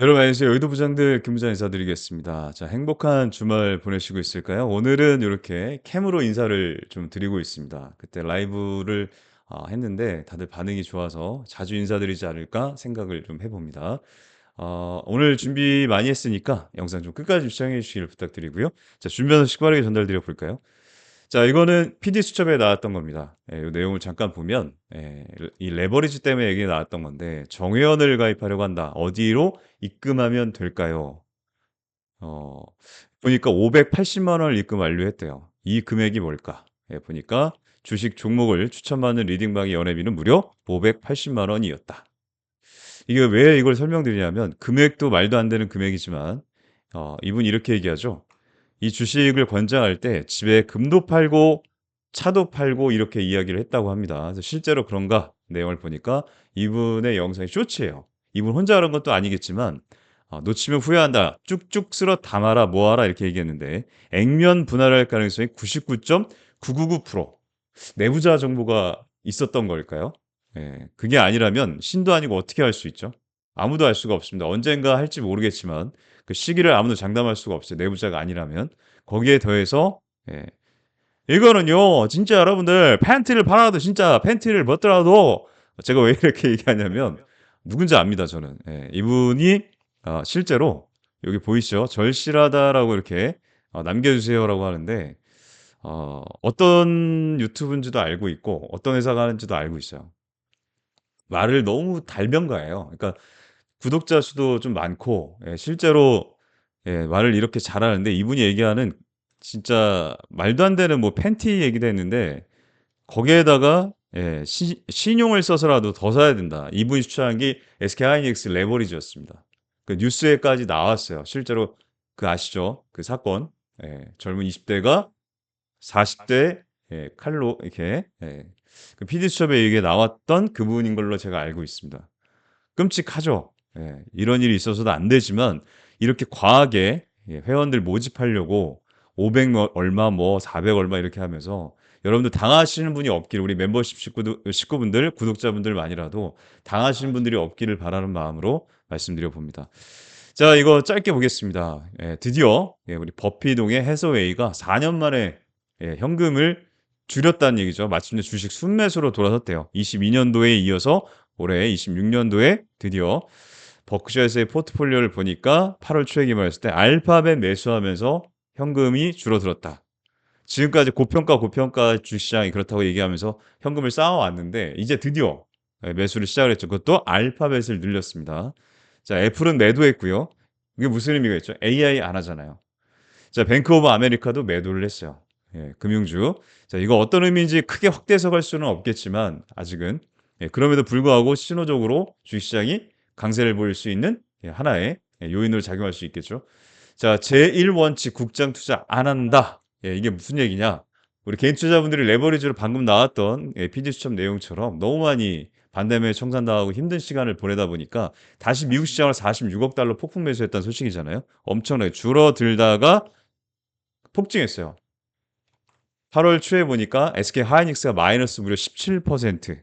여러분 안녕하세요. 여의도 부장들 김 부장 인사드리겠습니다. 자, 행복한 주말 보내시고 있을까요? 오늘은 이렇게 캠으로 인사를 좀 드리고 있습니다. 그때 라이브를 했는데 다들 반응이 좋아서 자주 인사드리지 않을까 생각을 좀 해봅니다. 오늘 준비 많이 했으니까 영상 좀 끝까지 시청해 주시길 부탁드리고요. 자, 준비한 소식 빠르게 전달드려 볼까요? 자, 이거는 PD 수첩에 나왔던 겁니다. 예, 이 내용을 잠깐 보면 이 레버리지 때문에 얘기 나왔던 건데 정회원을 가입하려고 한다. 어디로 입금하면 될까요? 어, 보니까 580만 원을 입금 완료했대요. 이 금액이 뭘까? 예, 보니까 주식 종목을 추천받는 리딩방의 연회비는 무려 580만 원이었다. 이게 왜 이걸 설명드리냐면 금액도 말도 안 되는 금액이지만 이분이 이렇게 얘기하죠. 이 주식을 권장할 때 집에 금도 팔고 차도 팔고 이렇게 이야기를 했다고 합니다. 그래서 실제로 그런가 내용을 보니까 이분의 영상이 쇼츠예요. 이분 혼자 하는 것도 아니겠지만 놓치면 후회한다. 쭉쭉 쓸어 담아라 모아라 이렇게 얘기했는데 액면 분할할 가능성이 99.999%. 내부자 정보가 있었던 걸까요? 예. 그게 아니라면 신도 아니고 어떻게 할 수 있죠? 아무도 알 수가 없습니다. 언젠가 할지 모르겠지만 그 시기를 아무도 장담할 수가 없어요, 내부자가 아니라면. 거기에 더해서 예. 이거는요. 진짜 여러분들 팬티를 팔아도 진짜 팬티를 벗더라도 제가 왜 이렇게 얘기하냐면 누군지 압니다, 저는. 예. 이분이 실제로 여기 보이시죠? "절실하다."라고 이렇게 남겨 주세요라고 하는데 어떤 유튜브인지도 알고 있고 어떤 회사가 하는지도 알고 있어요. 말을 너무 달변가해요. 그러니까 구독자 수도 좀 많고 실제로 말을 이렇게 잘하는데 이분이 얘기하는 진짜 말도 안 되는 뭐 팬티 얘기도 했는데 거기에다가 시 신용을 써서라도 더 사야 된다. 이분이 추천한 게 SK하이닉스 레버리지였습니다. 그 뉴스에까지 나왔어요. 실제로 그 아시죠? 그 사건. 젊은 20 대가 40대 칼로 이렇게 그 PD수첩에 이게 나왔던 그분인 걸로 제가 알고 있습니다. 끔찍하죠. 이런 일이 있어서도 안 되지만 이렇게 과하게 회원들 모집하려고 500 뭐 얼마 뭐 400 얼마 이렇게 하면서 여러분들 당하시는 분이 없기를 우리 멤버십 식구분들 구독자분들만이라도 당하시는 분들이 없기를 바라는 마음으로 말씀드려 봅니다. 자, 이거 짧게 보겠습니다. 드디어 우리 버피동의 해서웨이가 4년 만에 현금을 줄였다는 얘기죠. 마침내 주식 순매수로 돌아섰대요. 22 년도에 이어서 올해 26 년도에 드디어 버크셔에서의 포트폴리오를 보니까 8월 초에 기말했을 때 알파벳 매수하면서 현금이 줄어들었다. 지금까지 고평가 고평가 주식시장이 그렇다고 얘기하면서 현금을 쌓아왔는데 이제 드디어 매수를 시작을 했죠. 그것도 알파벳을 늘렸습니다. 자, 애플은 매도했고요. 이게 무슨 의미가 있죠? AI 안 하잖아요. 자, 뱅크 오브 아메리카도 매도를 했어요. 금융주. 자, 이거 어떤 의미인지 크게 확대 해석할 수는 없겠지만 아직은 그럼에도 불구하고 신호적으로 주식시장이 강세를 보일 수 있는 하나의 요인으로 작용할 수 있겠죠. 자, 제1 원칙 국장 투자 안 한다. 이게 무슨 얘기냐? 우리 개인 투자자분들이 레버리지로 방금 나왔던 PD 수첩 내용처럼 너무 많이 반대매 청산당하고 힘든 시간을 보내다 보니까 다시 미국 시장을 46억 달러 폭풍 매수했다는 소식이잖아요. 엄청나게 줄어들다가 폭증했어요. 8월 초에 보니까 SK 하이닉스가 마이너스 무려 17%.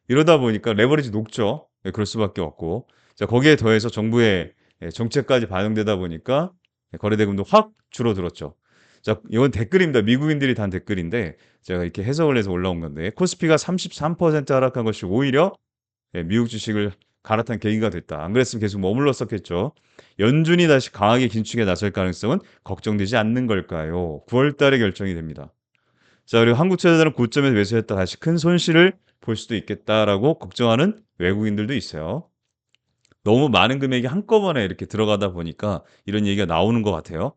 이러다 보니까 레버리지 높죠. 그럴 수밖에 없고. 자, 거기에 더해서 정부의 정책까지 반영되다 보니까 거래 대금도 확 줄어들었죠. 자, 이건 댓글입니다. 미국인들이 단 댓글인데 제가 이렇게 해석을 해서 올라온 건데 코스피가 33% 하락한 것이 오히려 미국 주식을 갈아탄 계기가 됐다. 안 그랬으면 계속 머물렀었겠죠. 연준이 다시 강하게 긴축에 나설 가능성은 걱정되지 않는 걸까요? 9월 달에 결정이 됩니다. 자, 그리고 한국 투자자들은 고점에서 매수했다 다시 큰 손실을 볼 수도 있겠다라고 걱정하는 외국인들도 있어요. 너무 많은 금액이 한꺼번에 이렇게 들어가다 보니까 이런 얘기가 나오는 것 같아요.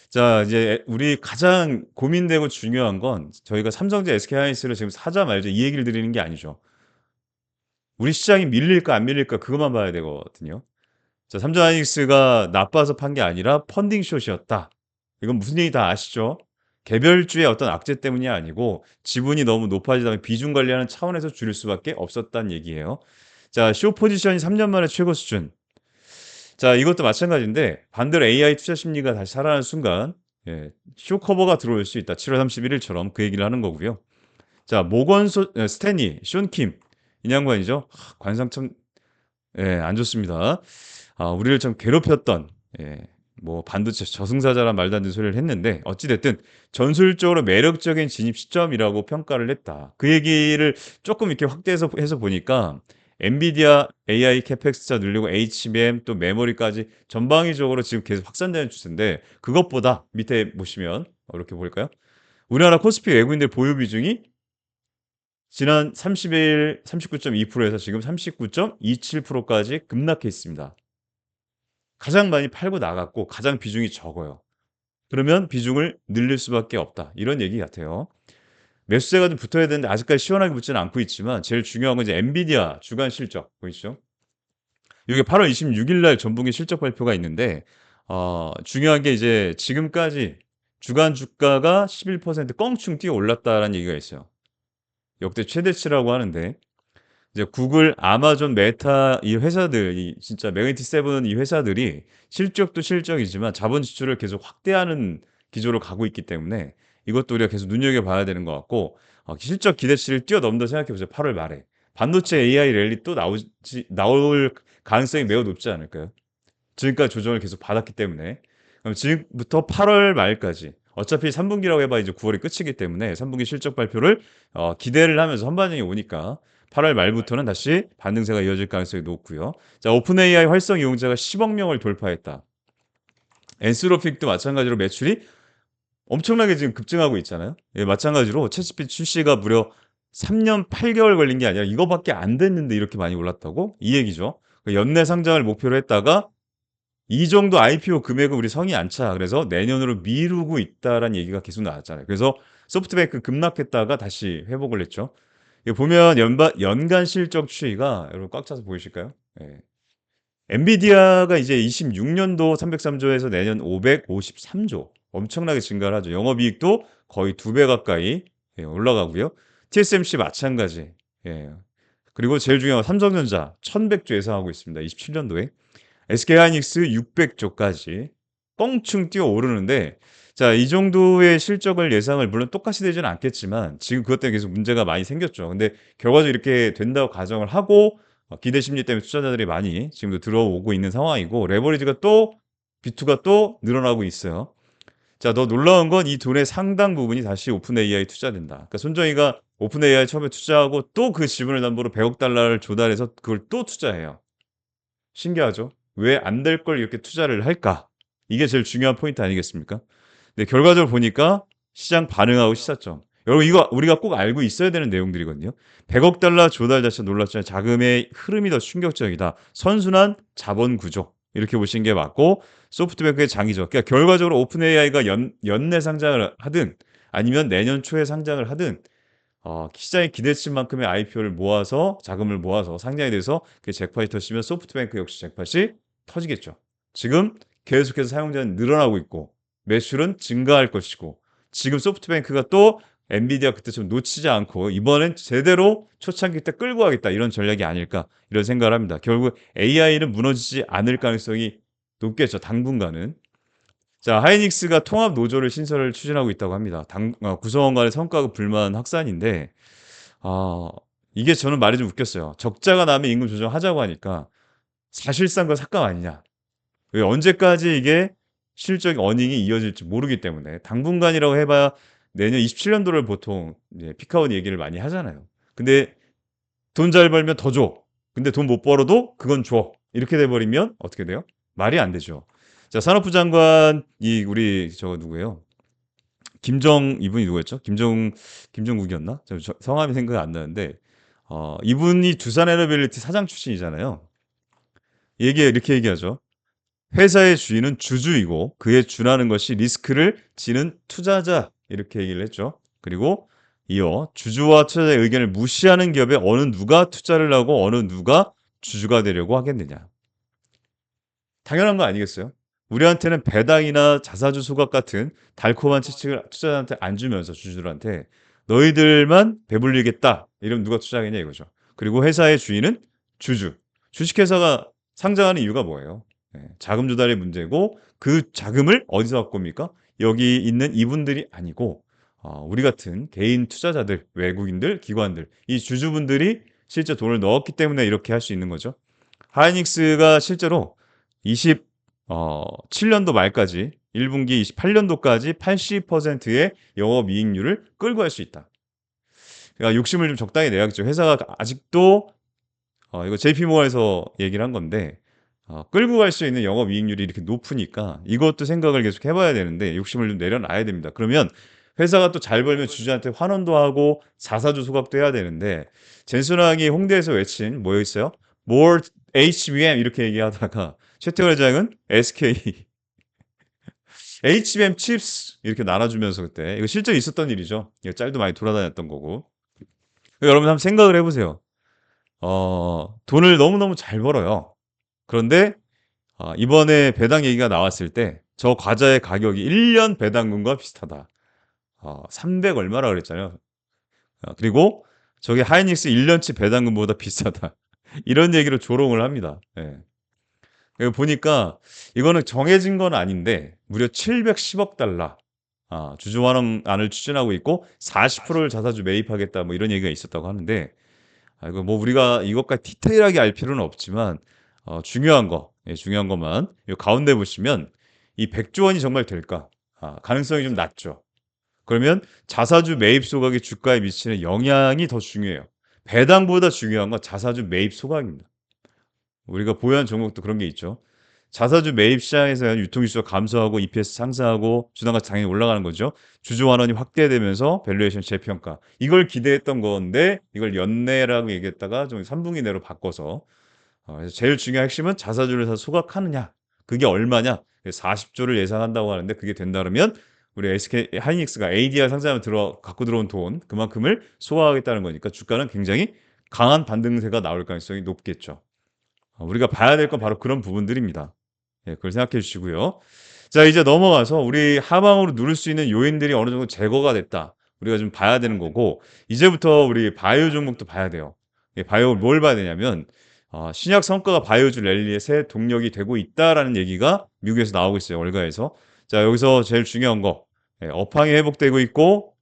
자, 이제 우리 가장 고민되고 중요한 건 저희가 삼성제 SK하이닉스를 지금 사자 말자 이 얘기를 드리는 게 아니죠. 우리 시장이 밀릴까 안 밀릴까 그것만 봐야 되거든요. 자, 삼성하이닉스가 나빠서 판 게 아니라 펀딩 숏이었다. 이건 무슨 얘기 다 아시죠? 개별주의 어떤 악재 때문이 아니고 지분이 너무 높아지다 보면 비중 관리하는 차원에서 줄일 수밖에 없었다는 얘기예요. 자, 숏 포지션이 3년 만에 최고 수준. 자, 이것도 마찬가지인데 반대로 AI 투자 심리가 다시 살아나는 순간 숏 커버가 들어올 수 있다. 7월 31 일처럼 그 얘기를 하는 거고요. 자, 스탠리, 숀 킴 이 양반이죠. 관상 참 안 좋습니다. 우리를 좀 괴롭혔던, 예, 뭐 반도체 저승사자란 말도 안 되는 소리를 했는데 어찌 됐든 전술적으로 매력적인 진입 시점이라고 평가를 했다. 그 얘기를 조금 이렇게 확대해서 해서 보니까 엔비디아 AI 캐펙스차 늘리고 HBM 또 메모리까지 전방위적으로 지금 계속 확산되는 추세인데, 그것보다 밑에 보시면 이렇게 볼까요? 우리나라 코스피 외국인들 보유 비중이 지난 30일 39.2%에서 지금 39.27%까지 급락해 있습니다. 가장 많이 팔고 나갔고 가장 비중이 적어요. 그러면 비중을 늘릴 수밖에 없다, 이런 얘기 같아요. 매수세가 좀 붙어야 되는데 아직까지 시원하게 붙지는 않고 있지만, 제일 중요한 건 이제 엔비디아 주간 실적 보이시죠? 이게 8월 26일 날 전분기 실적 발표가 있는데, 중요한 게 이제 지금까지 주간 주가가 11% 껑충 뛰어 올랐다라는 얘기가 있어요. 역대 최대치라고 하는데, 이제 구글, 아마존, 메타 이 회사들, 이 진짜 매그니티 세븐 이 회사들이 실적도 실적이지만 자본 지출을 계속 확대하는 기조로 가고 있기 때문에 이것도 우리가 계속 눈여겨봐야 되는 것 같고, 실적 기대치를 뛰어넘는다 생각해 보세요. 8월 말에 반도체 AI 랠리 또 나올 가능성이 매우 높지 않을까요? 지금까지 조정을 계속 받았기 때문에. 그럼 지금부터 8월 말까지 어차피 3분기라고 해봐 이제 9월이 끝이기 때문에 3분기 실적 발표를 기대를 하면서 선반영이 오니까 8월 말부터는 다시 반등세가 이어질 가능성이 높고요. 자, 오픈 AI 활성 이용자가 10억 명을 돌파했다. 엔스로픽도 마찬가지로 매출이 엄청나게 지금 급증하고 있잖아요. 예, 마찬가지로 챗GPT 출시가 무려 3년 8개월 걸린 게 아니라 이거밖에 안 됐는데 이렇게 많이 올랐다고? 이 얘기죠. 그 연내 상장을 목표로 했다가 이 정도 IPO 금액은 우리 성이 안 차. 그래서 내년으로 미루고 있다라는 얘기가 계속 나왔잖아요. 그래서 소프트뱅크 급락했다가 다시 회복을 했죠. 이거 보면 연간 실적 추이가 여러분 꽉 차서 보이실까요? 예. 엔비디아가 이제 26년도 303조에서 내년 553조 엄청나게 증가를 하죠. 영업이익도 거의 2배 가까이 올라가고요. TSMC 마찬가지. 예. 그리고 제일 중요한 건 삼성전자 1100조 예상하고 있습니다. 27년도에. SK하이닉스 600조까지 뻥충 뛰어오르는데, 자, 이 정도의 실적을 예상을 물론 똑같이 되지는 않겠지만 지금 그것 때문에 계속 문제가 많이 생겼죠. 근데 결과적으로 이렇게 된다고 가정을 하고 기대 심리 때문에 투자자들이 많이 지금도 들어오고 있는 상황이고, 레버리지가 또 B2가 또 늘어나고 있어요. 자, 더 놀라운 건 이 돈의 상당 부분이 다시 오픈 AI 투자된다. 그러니까 손정희가 오픈 AI 처음에 투자하고 또 그 지분을 담보로 100억 달러를 조달해서 그걸 또 투자해요. 신기하죠? 왜 안 될 걸 이렇게 투자를 할까? 이게 제일 중요한 포인트 아니겠습니까? 근데 결과적으로 보니까 시장 반응하고 시사점. 여러분 이거 우리가 꼭 알고 있어야 되는 내용들이거든요. 100억 달러 조달 자체가 놀랍지만 자금의 흐름이 더 충격적이다. 선순환 자본 구조. 이렇게 보시는 게 맞고, 소프트뱅크의 장이죠. 그러니까 결과적으로 오픈 AI가 연내 상장을 하든 아니면 내년 초에 상장을 하든 시장의 기대치만큼의 IPO를 모아서 자금을 모아서 상장이 돼서 그 잭팟이 터지면 소프트뱅크 역시 잭팟이 터지겠죠. 지금 계속해서 사용자는 늘어나고 있고 매출은 증가할 것이고, 지금 소프트뱅크가 또 엔비디아 그때처럼 놓치지 않고 이번엔 제대로 초창기 때 끌고 가겠다, 이런 전략이 아닐까 이런 생각을 합니다. 결국 AI는 무너지지 않을 가능성이 높겠죠, 당분간은. 자, 하이닉스가 통합 노조를 신설을 추진하고 있다고 합니다. 구성원 간의 성과급 불만 확산인데, 아, 이게 저는 말이 좀 웃겼어요. 적자가 나면 임금 조정하자고 하니까 사실상 그 삭감 아니냐. 왜 언제까지 이게 실적 어닝이 이어질지 모르기 때문에 당분간이라고 해봐야 내년 27년도를 보통 이제 피크아웃 얘기를 많이 하잖아요. 근데 돈 잘 벌면 더 줘. 근데 돈 못 벌어도 그건 줘. 이렇게 돼버리면 어떻게 돼요? 말이 안 되죠. 자, 산업부 장관이 우리 저 누구예요? 이분이 누구였죠? 김정국이었나? 성함이 생각이 안 나는데, 이분이 두산에너빌리티 사장 출신이잖아요. 이렇게 얘기하죠. 회사의 주인은 주주이고 그에 준하는 것이 리스크를 지는 투자자, 이렇게 얘기를 했죠. 그리고 이어 주주와 투자자의 의견을 무시하는 기업에 어느 누가 투자를 하고 어느 누가 주주가 되려고 하겠느냐. 당연한 거 아니겠어요? 우리한테는 배당이나 자사주 소각 같은 달콤한 채찍을 투자자한테 안 주면서 주주들한테 너희들만 배불리겠다, 이러면 누가 투자하겠냐 이거죠. 그리고 회사의 주인은 주주. 주식회사가 상장하는 이유가 뭐예요? 자금 조달의 문제고, 그 자금을 어디서 갖고 옵니까? 여기 있는 이분들이 아니고 우리 같은 개인 투자자들, 외국인들, 기관들, 이 주주분들이 실제 돈을 넣었기 때문에 이렇게 할 수 있는 거죠. 하이닉스가 실제로 7 년도 말까지 1 분기 28 년도까지 80%의 영업이익률을 끌고 갈 수 있다. 그러니까 욕심을 좀 적당히 내야겠죠. 회사가 아직도 이거 JP 모건에서 얘기를 한 건데 끌고 갈 수 있는 영업이익률이 이렇게 높으니까 이것도 생각을 계속 해 봐야 되는데 욕심을 좀 내려놔야 됩니다. 그러면 회사가 또 잘 벌면 주주한테 환원도 하고 자사주 소각도 해야 되는데 젠순왕이 홍대에서 외친 뭐였어요? "More HBM." 이렇게 얘기하다가 최태원 회장은 SK HBM 칩스 이렇게 나눠 주면서 그때 이거 실제로 있었던 일이죠. 이거 짤도 많이 돌아다녔던 거고. 여러분 한번 생각을 해 보세요. 돈을 너무너무 잘 벌어요. 그런데 이번에 배당 얘기가 나왔을 때 저 과자의 가격이 1년 배당금과 비슷하다. 300 얼마라 그랬잖아요. 그리고 저게 하이닉스 1 년치 배당금보다 비싸다. 이런 얘기로 조롱을 합니다. 예. 보니까 이거는 정해진 건 아닌데 무려 710억 달러 주주 환원안을 추진하고 있고 40%를 자사주 매입하겠다 뭐 이런 얘기가 있었다고 하는데 이거 뭐 우리가 이것까지 디테일하게 알 필요는 없지만 중요한 거, 중요한 것만 요 가운데 보시면 이 100조 원이 정말 될까? 가능성이 좀 낮죠. 그러면 자사주 매입 소각이 주가에 미치는 영향이 더 중요해요. 배당보다 중요한 건 자사주 매입 소각입니다. 우리가 보유한 종목도 그런 게 있죠. 자사주 매입 시장에서 유통일수가 감소하고 EPS 상승하고 주당가 당연히 올라가는 거죠. 주주 환원이 확대되면서 밸류에이션 재평가. 이걸 기대했던 건데 이걸 연내라고 얘기했다가 좀 3분기 내로 바꿔서 그래서 제일 중요한 핵심은 자사주를 사서 소각하느냐. 그게 얼마냐. 40조를 예상한다고 하는데 그게 된다 그러면 우리 SK 하이닉스가 ADR 상장하면 갖고 들어온 돈 그만큼을 소각하겠다는 거니까 주가는 굉장히 강한 반등세가 나올 가능성이 높겠죠. 우리가 봐야 될 건 바로 그런 부분들입니다. 예, 그걸 생각해 주시고요. 자, 이제 넘어가서 우리 하방으로 누를 수 있는 요인들이 어느 정도 제거가 됐다. 우리가 좀 봐야 되는 거고 이제부터 우리 바이오 종목도 봐야 돼요. 예, 바이오 뭘 봐야 되냐면 신약 성과가 바이오주 랠리의 새 동력이 되고 있다라는 얘기가 미국에서 나오고 있어요. 월가에서. 자, 여기서 제일 중요한 거. 업황이 회복되고 있고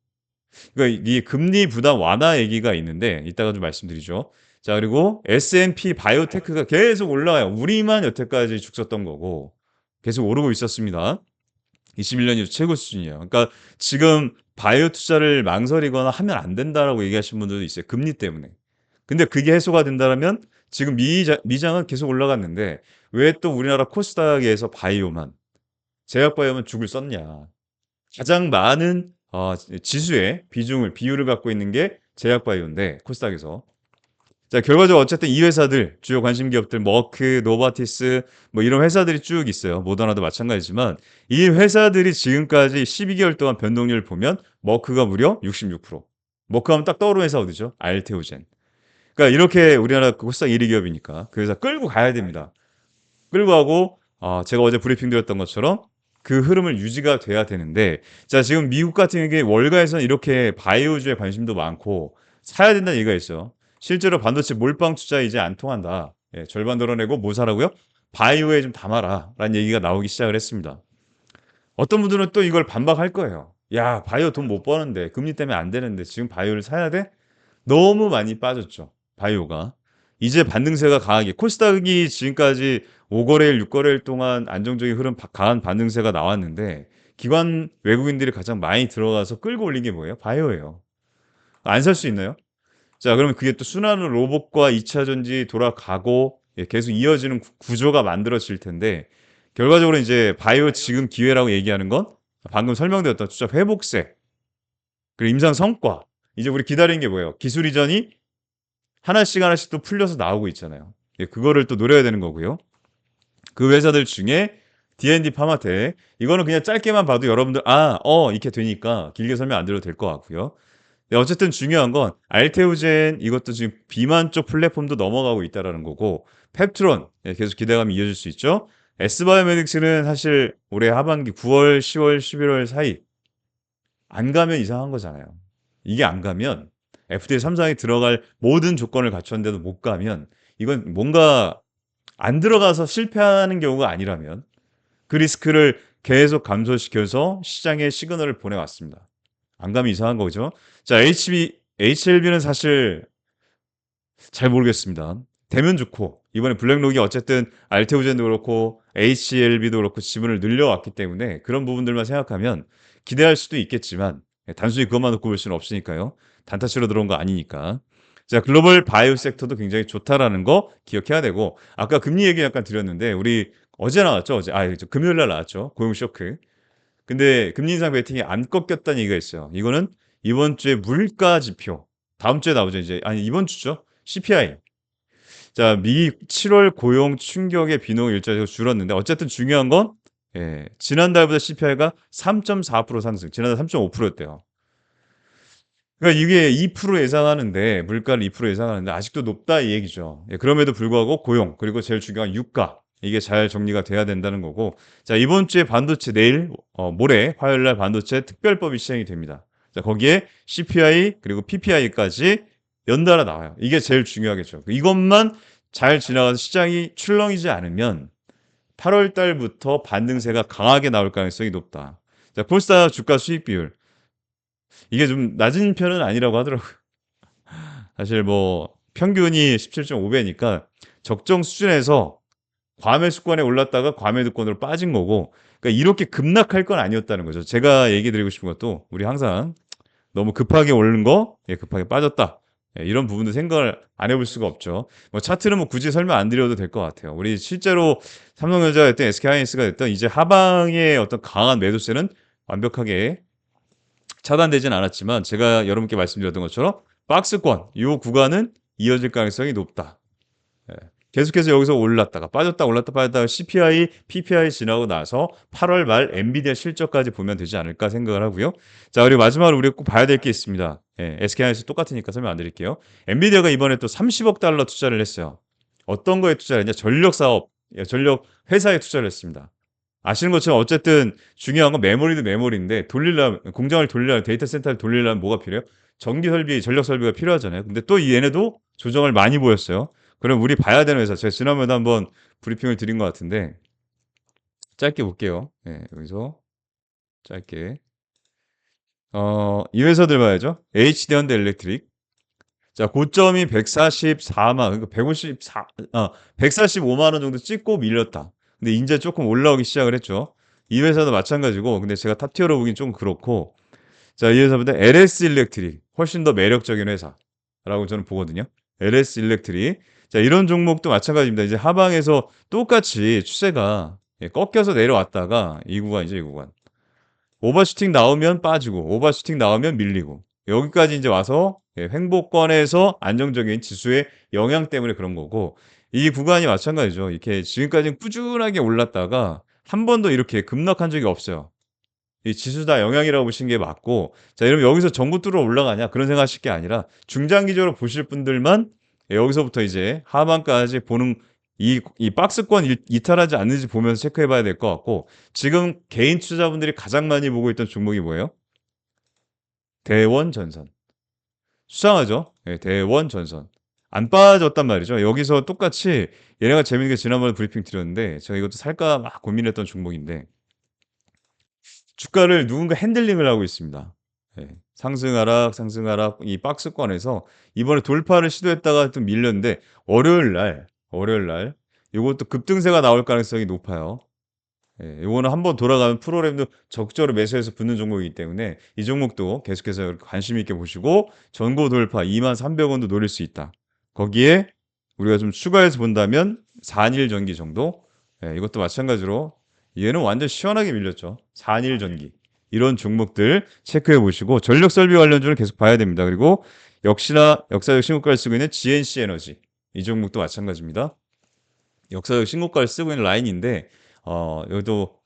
그러니까 이 금리 부담 완화 얘기가 있는데 이따가 좀 말씀드리죠. 자, 그리고 S&P 바이오테크가 계속 올라와요. 우리만 여태까지 죽었던 거고 계속 오르고 있었습니다. 21년 이후 최고 수준이에요. 그러니까 지금 바이오 투자를 망설이거나 하면 안 된다라고 얘기하시는 분들도 있어요. 금리 때문에. 근데 그게 해소가 된다라면 지금 미장은 계속 올라갔는데 왜 또 우리나라 코스닥에서 바이오만 제약 바이오만 죽을 썼냐. 가장 많은 지수의 비율을 갖고 있는 게 제약 바이오인데 코스닥에서. 자, 결과적으로 어쨌든 이 회사들 주요 관심 기업들 머크, 노바티스 뭐 이런 회사들이 쭉 있어요. 모더나도 마찬가지지만 이 회사들이 지금까지 12개월 동안 변동률을 보면 머크가 무려 66%. 머크 하면 딱 떠오르는 회사 어디죠? 알테오젠. 그러니까 이렇게 우리나라 코스닥 1위 기업이니까 그 회사 끌고 가야 됩니다. 끌고 가고 제가 어제 브리핑 드렸던 것처럼 그 흐름을 유지가 돼야 되는데 자, 지금 미국 같은 경우에 월가에서는 이렇게 바이오주에 관심도 많고 사야 된다는 얘기가 있어요. 실제로 반도체 몰빵 투자 이제 안 통한다. 예, 절반 덜어내고 뭐 사라고요? 바이오에 좀 담아라라는 얘기가 나오기 시작을 했습니다. 어떤 분들은 또 이걸 반박할 거예요. 야, 바이오 돈 못 버는데 금리 때문에 안 되는데 지금 바이오를 사야 돼? 너무 많이 빠졌죠. 바이오가. 이제 반등세가 강하게 코스닥이 지금까지 5거래일, 6거래일 동안 안정적인 흐름 강한 반등세가 나왔는데 기관 외국인들이 가장 많이 들어가서 끌고 올린 게 뭐예요? 바이오예요. 안 살 수 있나요? 자, 그러면 그게 또 순환으로 로봇과 2차 전지 돌아가고 계속 이어지는 구조가 만들어질 텐데 결과적으로 이제 바이오 지금 기회라고 얘기하는 건 방금 설명드렸던 투자 회복세 그리고 임상 성과 이제 우리 기다리는 게 뭐예요? 기술 이전이 하나씩 하나씩 또 풀려서 나오고 있잖아요. 그거를 또 노려야 되는 거고요. 그 회사들 중에 D&D 파마텍 이거는 그냥 짧게만 봐도 여러분들 이렇게 되니까 길게 설명 안 드려도 될 것 같고요. 네, 어쨌든 중요한 건 알테오젠 이것도 지금 비만 쪽 플랫폼도 넘어가고 있다라는 거고 펩트론 계속 기대감이 이어질 수 있죠. S바이오메딕스는 사실 올해 하반기 9월, 10월, 11월 사이 안 가면 이상한 거잖아요. 이게 안 가면 FDA 3상에 들어갈 모든 조건을 갖췄는데도 못 가면 이건 뭔가 안 들어가서 실패하는 경우가 아니라면 그 리스크를 계속 감소시켜서 시장에 시그널을 보내왔습니다. 안 가면 이상한 거죠. 자, HLB는 사실 잘 모르겠습니다. 되면 좋고 이번에 블랙록이 어쨌든 알테오젠도 그렇고 HLB도 그렇고 지분을 늘려왔기 때문에 그런 부분들만 생각하면 기대할 수도 있겠지만 단순히 그것만 놓고 볼 수는 없으니까요. 단타 치러 들어온 거 아니니까. 자, 글로벌 바이오 섹터도 굉장히 좋다라는 거 기억해야 되고 아까 금리 얘기 약간 드렸는데 우리 어제 나왔죠. 어제 금요일 날 나왔죠. 고용 쇼크. 근데 금리 인상 베팅이 안 꺾였다는 얘기가 있어요. 이거는 이번 주에 물가 지표 다음 주에 나오죠. 이제 아니 이번 주죠. CPI. 자, 미 7월 고용 충격의 비중이 일자리가 줄었는데 어쨌든 중요한 건 지난달보다 CPI가 3.4% 상승. 지난달 3.5%였대요. 그러니까 이게 2% 예상하는데 물가를 2% 예상하는데 아직도 높다 이 얘기죠. 그럼에도 불구하고 고용 그리고 제일 중요한 유가 이게 잘 정리가 돼야 된다는 거고. 자, 이번 주에 반도체 내일 모레 화요일 날 반도체 특별법이 시행이 됩니다. 자, 거기에 CPI 그리고 PPI까지 연달아 나와요. 이게 제일 중요하겠죠. 이것만 잘 지나가서 시장이 출렁이지 않으면 8월 달부터 반등세가 강하게 나올 가능성이 높다. 자, 폴스타 주가 수익 비율 이게 좀 낮은 편은 아니라고 하더라고요. 사실 뭐 평균이 17.5배니까 적정 수준에서 과매수권에 올랐다가 과매도권으로 빠진 거고 그러니까 이렇게 급락할 건 아니었다는 거죠. 제가 얘기 드리고 싶은 것도 우리 항상 너무 급하게 오른 거 급하게 빠졌다. 이런 부분도 생각을 안 해볼 수가 없죠. 뭐 차트는 뭐 굳이 설명 안 드려도 될 것 같아요. 우리 실제로 삼성전자가 됐든 SK하이닉스가 됐든 이제 하방의 어떤 강한 매도세는 완벽하게 차단되진 않았지만 제가 여러분께 말씀드렸던 것처럼 박스권 요 구간은 이어질 가능성이 높다. 예. 계속해서 여기서 올랐다가 빠졌다 올랐다 빠졌다가 CPI, PPI 지나고 나서 8월 말 엔비디아 실적까지 보면 되지 않을까 생각을 하고요. 자, 그리고 마지막으로 우리가 꼭 봐야 될 게 있습니다. SK하이닉스 똑같으니까 설명 안 드릴게요. 엔비디아가 이번에 또 30억 달러 투자를 했어요. 어떤 거에 투자를 했냐? 전력 사업, 전력 회사에 투자를 했습니다. 아시는 것처럼 어쨌든 중요한 건 메모리도 메모리인데 돌리려면 공장을 돌리려면 데이터 센터를 돌리려면 뭐가 필요해요? 전기 설비, 전력 설비가 필요하잖아요. 근데 또 얘네도 조정을 많이 보였어요. 그럼 우리 봐야 되는 회사. 제가 지난번에 한번 브리핑을 드린 것 같은데 짧게 볼게요. 여기서 짧게. 이 회사들 봐야죠. HD현대 일렉트릭. 자, 고점이 144만, 그러니까 145만 원 정도 찍고 밀렸다. 근데 이제 조금 올라오기 시작을 했죠. 이 회사도 마찬가지고, 근데 제가 탑티어로 보긴 좀 그렇고, 자, 이 회사보다 LS 일렉트릭 훨씬 더 매력적인 회사라고 저는 보거든요. LS 일렉트릭. 자, 이런 종목도 마찬가지입니다. 이제 하방에서 똑같이 추세가 꺾여서 내려왔다가 이 구간 이제 이 구간. 오버슈팅 나오면 빠지고 오버슈팅 나오면 밀리고 여기까지 이제 와서 횡보권에서 안정적인 지수의 영향 때문에 그런 거고 이 구간이 마찬가지죠. 이렇게 지금까지는 꾸준하게 올랐다가 한 번도 이렇게 급락한 적이 없어요. 이 지수 다 영향이라고 보시는 게 맞고 자 이러면 여기서 전구 뚫어 올라가냐 그런 생각하실 게 아니라 중장기적으로 보실 분들만 여기서부터 이제 하반까지 보는 이 박스권 이탈하지 않는지 보면서 체크해 봐야 될 것 같고 지금 개인 투자분들이 가장 많이 보고 있던 종목이 뭐예요? 대원전선. 수상하죠? 대원전선. 안 빠졌단 말이죠. 여기서 똑같이 얘네가 재밌는 게 지난번에 브리핑 드렸는데 제가 이것도 살까 막 고민했던 종목인데 주가를 누군가 핸들링을 하고 있습니다. 상승 하락, 상승 하락 이 박스권에서 이번에 돌파를 시도했다가 좀 밀렸는데 월요일 날 요것도 급등세가 나올 가능성이 높아요. 요거는 한번 돌아가면 프로그램도 적절히 매수해서 붙는 종목이기 때문에 이 종목도 계속해서 관심 있게 보시고 전고 돌파 23,300원도 노릴 수 있다. 거기에 우리가 좀 추가해서 본다면 4일 전기 정도 이것도 마찬가지로 얘는 완전 시원하게 밀렸죠. 4일 전기. 이런 종목들 체크해 보시고 전력 설비 관련주는 계속 봐야 됩니다. 그리고 역시나 역사적 신고가를 쓰고 있는 GNC 에너지. 이 종목도 마찬가지입니다. 역사적 신고가를 쓰고 있는 라인인데 여기도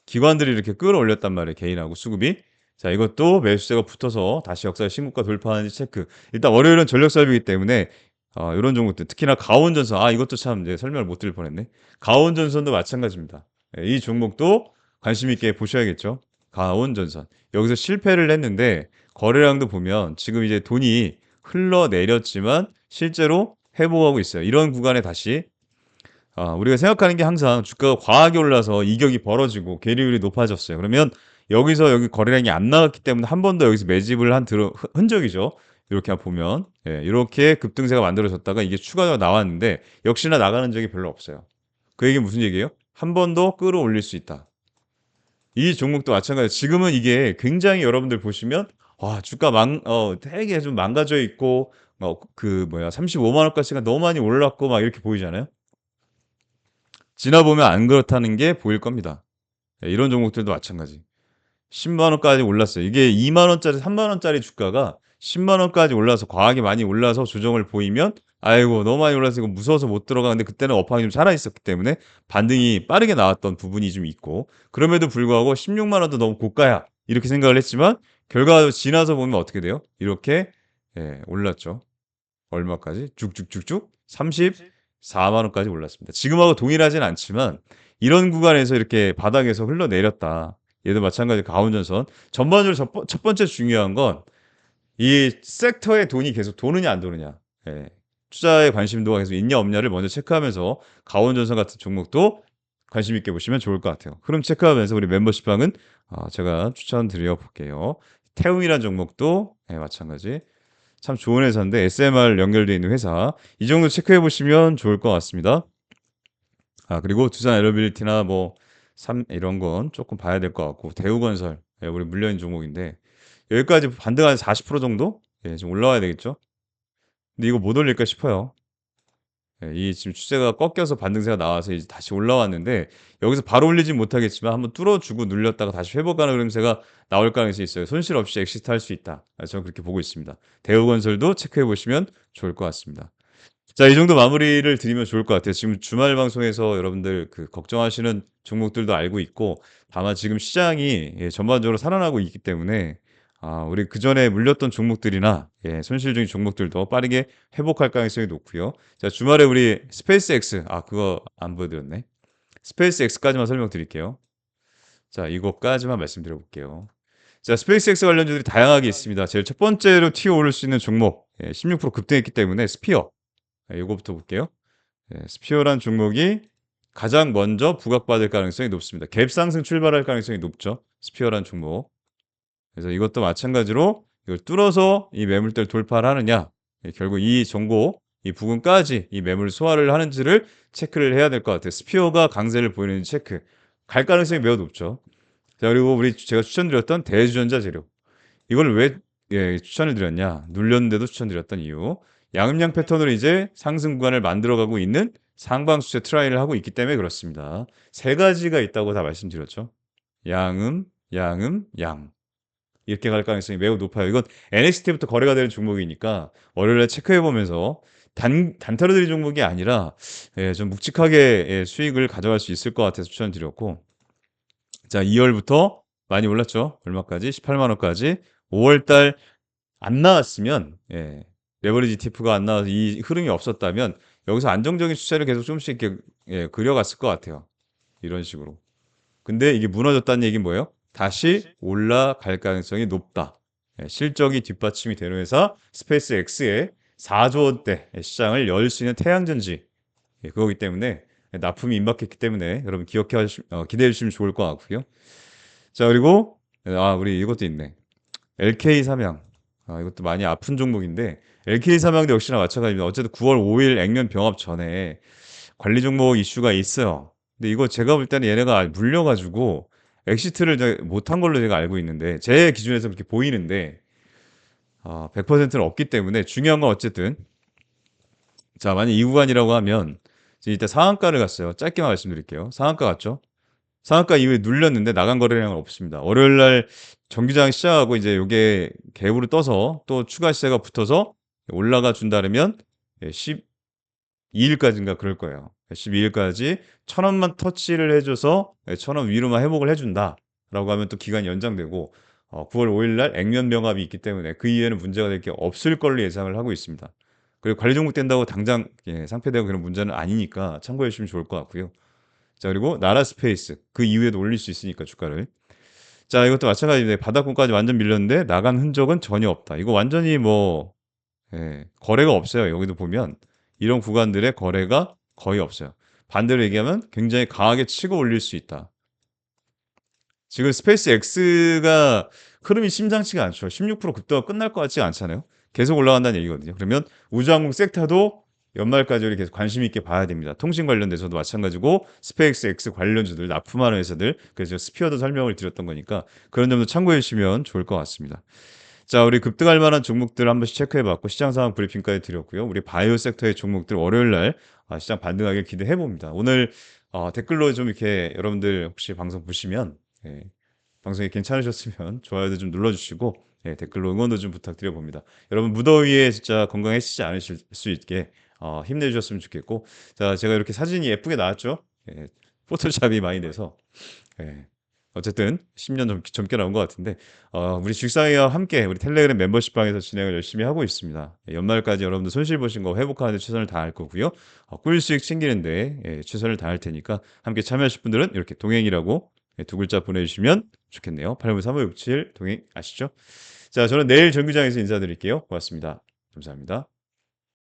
기관들이 이렇게 끌어올렸단 말이에요. 개인하고 수급이. 자, 이것도 매수세가 붙어서 다시 역사적 신고가 돌파하는지 체크. 일단 월요일은 전력 설비이기 때문에 이런 종목들 특히나 가온전선 이것도 참 이제 설명을 못 드릴 뻔했네. 가온전선도 마찬가지입니다. 이 종목도 관심 있게 보셔야겠죠. 가온전선. 여기서 실패를 했는데 거래량도 보면 지금 이제 돈이 흘러내렸지만 실제로 회복하고 있어요. 이런 구간에 다시 우리가 생각하는 게 항상 주가가 과하게 올라서 이격이 벌어지고 계리율이 높아졌어요. 그러면 여기서 여기 거래량이 안 나왔기 때문에 한 번 더 여기서 매집을 한 흔적이죠. 이렇게 보면 이렇게 급등세가 만들어졌다가 이게 추가로 나왔는데 역시나 나가는 적이 별로 없어요. 그 얘기는 무슨 얘기예요? 한 번 더 끌어올릴 수 있다. 이 종목도 마찬가지예요. 지금은 이게 굉장히 여러분들 보시면 와 주가 되게 좀 망가져 있고 그 뭐야 35만 원까지가 너무 많이 올랐고 막 이렇게 보이잖아요. 지나 보면 안 그렇다는 게 보일 겁니다. 예 이런 종목들도 마찬가지. 10만 원까지 올랐어요. 이게 2만 원짜리 3만 원짜리 주가가 10만 원까지 올라서 과하게 많이 올라서 조정을 보이면 '아이고 너무 많이 올라서 이거 무서워서 못 들어가는데 그때는 업황이 좀 살아 있었기 때문에 반등이 빠르게 나왔던 부분이 좀 있고 그럼에도 불구하고 16만 원도 너무 고가야.' 이렇게 생각을 했지만 결과적으로 지나서 보면 어떻게 돼요? 이렇게 예 올랐죠. 얼마까지? 쭉쭉쭉쭉 34만 원까지 올랐습니다. 지금하고 동일하진 않지만 이런 구간에서 이렇게 바닥에서 흘러내렸다. 얘도 마찬가지로 가온전선. 전반적으로 첫 번째 중요한 건 이 섹터에 돈이 계속 도느냐 안 도느냐. 예. 투자에 관심도가 계속 있냐 없냐를 먼저 체크하면서 가온전선 같은 종목도 관심 있게 보시면 좋을 것 같아요. 흐름 체크하면서 우리 멤버십방은 제가 추천드려 볼게요. 태움이란 종목도 예 마찬가지 참 좋은 회사인데 SMR 연결되어 있는 회사. 이 정도 체크해 보시면 좋을 것 같습니다. 그리고 두산 에너빌리티나 뭐 삼 이런 건 조금 봐야 될 것 같고 대우건설 예 우리 물려있는 종목인데 여기까지 반등 한 40% 정도? 예 좀 올라와야 되겠죠? 근데 이거 못 올릴까 싶어요. 예 이 지금 추세가 꺾여서 반등세가 나와서 이제 다시 올라왔는데 여기서 바로 올리진 못하겠지만 한번 뚫어 주고 눌렸다가 다시 회복하는 흐름세가 나올 가능성이 있어요. 손실 없이 엑시트할 수 있다. 저는 그렇게 보고 있습니다. 대우건설도 체크해 보시면 좋을 것 같습니다. 자 이 정도 마무리를 드리면 좋을 것 같아요. 지금 주말 방송에서 여러분들 그 걱정하시는 종목들도 알고 있고 다만 지금 시장이 예 전반적으로 살아나고 있기 때문에 우리 그전에 물렸던 종목들이나 예 손실 중인 종목들도 빠르게 회복할 가능성이 높고요. 자 주말에 우리 스페이스X 그거 안 보여 드렸네. 스페이스X까지만 설명드릴게요. 자 이것까지만 말씀드려 볼게요. 자 스페이스X 관련주들이 다양하게 있습니다. 제일 첫 번째로 튀어오를 수 있는 종목 16% 급등했기 때문에 스피어 요거부터 볼게요. 스피어란 종목이 가장 먼저 부각받을 가능성이 높습니다. 갭 상승 출발할 가능성이 높죠. 스피어란 종목. 그래서 이것도 마찬가지로 이걸 뚫어서 이 매물대를 돌파를 하느냐 결국 이 정보 이 부근까지 이 매물 소화를 하는지를 체크를 해야 될 것 같아요. 스피어가 강세를 보이는지 체크. 갈 가능성이 매우 높죠. 자 그리고 제가 추천드렸던 대주전자 재료. 이걸 왜 추천을 드렸냐. 눌렸는데도 추천드렸던 이유. 양음양 패턴으로 이제 상승 구간을 만들어가고 있는 상방수체 트라이를 하고 있기 때문에 그렇습니다. 세 가지가 있다고 다 말씀드렸죠. 양음, 양음, 양. 이렇게 갈 가능성이 매우 높아요. 이건 NXT부터 거래가 되는 종목이니까 월요일에 체크해 보면서 단타로 들이 종목이 아니라 좀 묵직하게 수익을 가져갈 수 있을 것 같아서 추천드렸고 자 2월부터 많이 올랐죠. 얼마까지? 18만 원까지. 5월 달 안 나왔으면 레버리지 TF가 안 나와서 이 흐름이 없었다면 여기서 안정적인 추세를 계속 조금씩 이렇게 그려갔을 것 같아요. 이런 식으로. 근데 이게 무너졌다는 얘기는 뭐예요? 다시 올라갈 가능성이 높다. 실적이 뒷받침이 되는 회사 스페이스X의 4조 원대 시장을 열 수 있는 태양전지 그거기 때문에 납품이 임박했기 때문에 여러분 기대해 주시면 좋을 것 같고요. 자 그리고 우리 이것도 있네. LK 삼양. 이것도 많이 아픈 종목인데 LK 삼양도 역시나 마찬가지입니다. 어쨌든 9월 5일 액면 병합 전에 관리 종목 이슈가 있어요. 근데 이거 제가 볼 때는 얘네가 물려 가지고 엑시트를 못한 걸로 제가 알고 있는데 제 기준에서 그렇게 보이는데 100%는 없기 때문에 중요한 건 어쨌든 자 만약 이 구간이라고 하면 이때 상한가를 갔어요. 짧게만 말씀드릴게요. 상한가 갔죠? 상한가 이후에 눌렸는데 나간 거래량은 없습니다. 월요일 날 정기장 시작하고 이제 요게 갭으로 떠서 또 추가 시세가 붙어서 올라가 준다면 12일까지인가 그럴 거예요. 12일까지 1,000원만 터치를 해줘서 1,000원 위로만 회복을 해준다라고 하면 또 기간이 연장되고 9월 5일 날 액면 병합이 있기 때문에 그 이후에는 문제가 될 게 없을 걸로 예상을 하고 있습니다. 그리고 관리 종목 된다고 당장 상폐되고 그런 문제는 아니니까 참고해 주시면 좋을 것 같고요. 자 그리고 나라 스페이스 그 이후에도 올릴 수 있으니까 주가를 자 이것도 마찬가지입니다. 바닥권까지 완전 밀렸는데 나간 흔적은 전혀 없다. 이거 완전히 뭐 거래가 없어요. 여기도 보면 이런 구간들의 거래가 거의 없어요. 반대로 얘기하면 굉장히 강하게 치고 올릴 수 있다. 지금 스페이스 X가 흐름이 심상치가 않죠. 16% 급등가 끝날 것 같지 않잖아요. 계속 올라간다는 얘기거든요. 그러면 우주항공 섹터도 연말까지 우리 계속 관심 있게 봐야 됩니다. 통신 관련돼서도 마찬가지고 스페이스X 관련주들 납품하는 회사들 그래서 스피어도 설명을 드렸던 거니까 그런 점도 참고해 주시면 좋을 것 같습니다. 자, 우리 급등할 만한 종목들 한 번씩 체크해 봤고 시장 상황 브리핑까지 드렸고요. 우리 바이오 섹터의 종목들 월요일 날 시장 반등하길 기대해 봅니다. 오늘 댓글로 좀 이렇게 여러분들 혹시 방송 보시면 예, 방송이 괜찮으셨으면 좋아요도 좀 눌러주시고 예, 댓글로 응원도 좀 부탁드려 봅니다. 여러분 무더위에 진짜 건강해지지 않으실 수 있게 힘내주셨으면 좋겠고 자 제가 이렇게 사진이 예쁘게 나왔죠? 예, 포토샵이 많이 돼서 예. 어쨌든 10년 젊게 나온 것 같은데 우리 직상이와 함께 우리 텔레그램 멤버십 방에서 진행을 열심히 하고 있습니다. 예, 연말까지 여러분들 손실 보신 거 회복하는 데 최선을 다할 거고요. 꿀 수익 챙기는데 예, 최선을 다할 테니까 함께 참여하실 분들은 이렇게 동행이라고 예, 두 글자 보내주시면 좋겠네요. 853-567 동행 아시죠? 자, 저는 내일 정규장에서 인사드릴게요. 고맙습니다. 감사합니다.